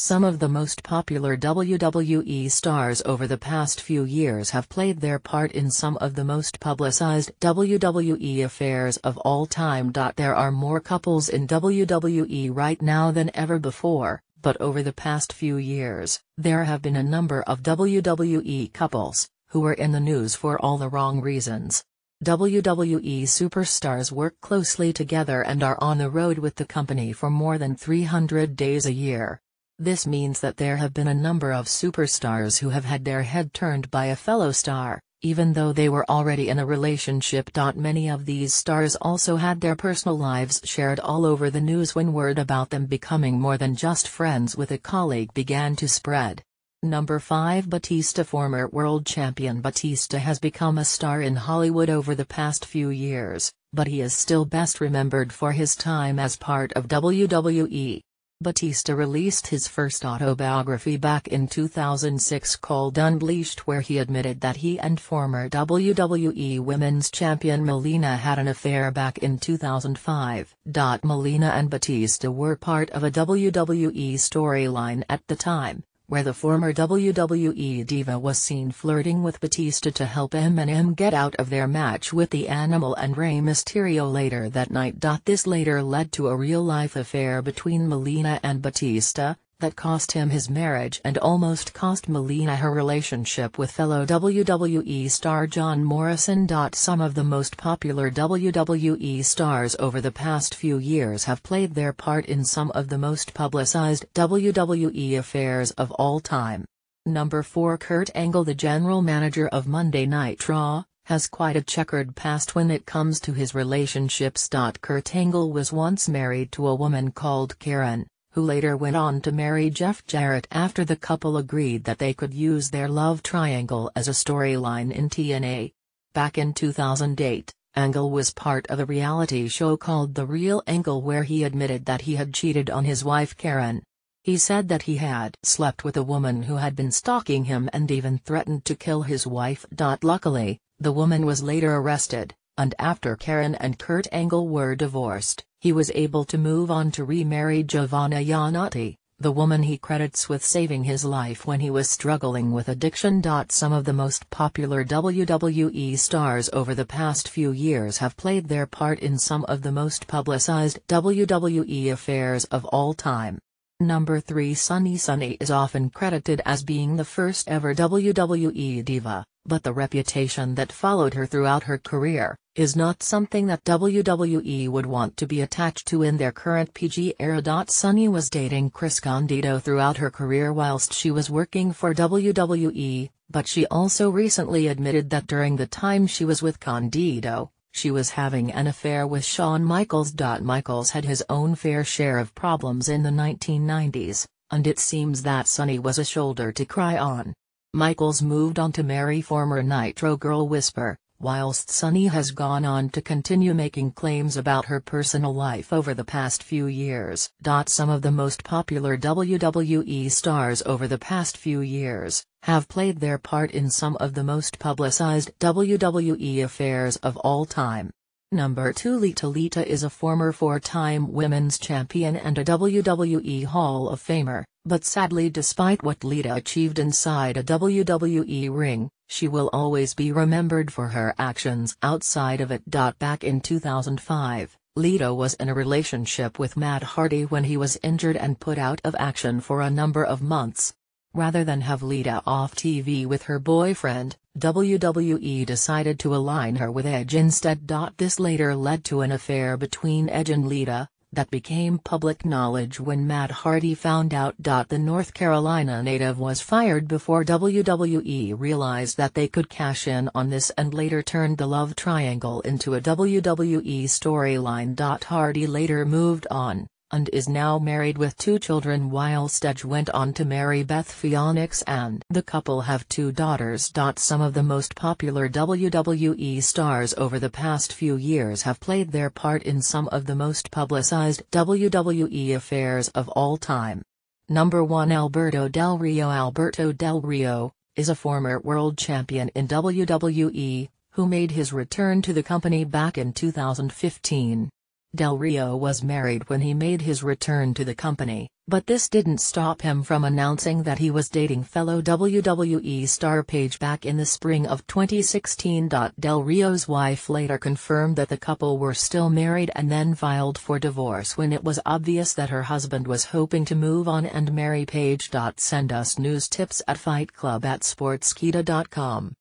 Some of the most popular WWE stars over the past few years have played their part in some of the most publicized WWE affairs of all time. There are more couples in WWE right now than ever before, but over the past few years, there have been a number of WWE couples who were in the news for all the wrong reasons. WWE Superstars work closely together and are on the road with the company for more than 300 days a year. This means that there have been a number of superstars who have had their head turned by a fellow star, even though they were already in a relationship. Many of these stars also had their personal lives shared all over the news when word about them becoming more than just friends with a colleague began to spread. Number 5. Batista. Former world champion Batista has become a star in Hollywood over the past few years, but he is still best remembered for his time as part of WWE. Batista released his first autobiography back in 2006 called Unleashed, where he admitted that he and former WWE Women's Champion Melina had an affair back in 2005. Melina and Batista were part of a WWE storyline at the time, where the former WWE diva was seen flirting with Batista to help Eminem get out of their match with the Animal and Rey Mysterio later that night. This later led to a real-life affair between Melina and Batista, that cost him his marriage and almost cost Melina her relationship with fellow WWE star John Morrison. Some of the most popular WWE stars over the past few years have played their part in some of the most publicized WWE affairs of all time. Number 4. Kurt Angle. The general manager of Monday Night Raw has quite a checkered past when it comes to his relationships. Kurt Angle was once married to a woman called Karen, who later went on to marry Jeff Jarrett after the couple agreed that they could use their love triangle as a storyline in TNA. Back in 2008, Angle was part of a reality show called The Real Angle, where he admitted that he had cheated on his wife Karen. He said that he had slept with a woman who had been stalking him and even threatened to kill his wife. Luckily, the woman was later arrested, and after Karen and Kurt Angle were divorced, he was able to move on to remarry Giovanna Iannotti, the woman he credits with saving his life when he was struggling with addiction. Some of the most popular WWE stars over the past few years have played their part in some of the most publicized WWE affairs of all time. Number 3. Sunny. Sunny is often credited as being the first ever WWE diva, but the reputation that followed her throughout her career is not something that WWE would want to be attached to in their current PG era. Sunny was dating Chris Candido throughout her career whilst she was working for WWE, but she also recently admitted that during the time she was with Candido, she was having an affair with Shawn Michaels. Michaels had his own fair share of problems in the 1990s, and it seems that Sunny was a shoulder to cry on. Michaels moved on to marry former Nitro Girl Whisper, whilst Sunny has gone on to continue making claims about her personal life over the past few years. Some of the most popular WWE stars over the past few years have played their part in some of the most publicized WWE affairs of all time. Number 2. Lita. Lita is a former 4-time women's champion and a WWE Hall of Famer, but sadly, despite what Lita achieved inside a WWE ring, she will always be remembered for her actions outside of it. Back in 2005, Lita was in a relationship with Matt Hardy when he was injured and put out of action for a number of months. Rather than have Lita off TV with her boyfriend, WWE decided to align her with Edge instead. This later led to an affair between Edge and Lita that became public knowledge when Matt Hardy found out. The North Carolina native was fired before WWE realized that they could cash in on this and later turned the love triangle into a WWE storyline. Hardy later moved on, and is now married with 2 children, whilst Edge went on to marry Beth Phoenix, and the couple have 2 daughters. Some of the most popular WWE stars over the past few years have played their part in some of the most publicized WWE affairs of all time. Number 1. Alberto Del Rio. Alberto Del Rio is a former world champion in WWE, who made his return to the company back in 2015. Del Rio was married when he made his return to the company, but this didn't stop him from announcing that he was dating fellow WWE star Paige back in the spring of 2016. Del Rio's wife later confirmed that the couple were still married and then filed for divorce when it was obvious that her husband was hoping to move on and marry Paige. Send us news tips at fightclub@sportskeeda.com.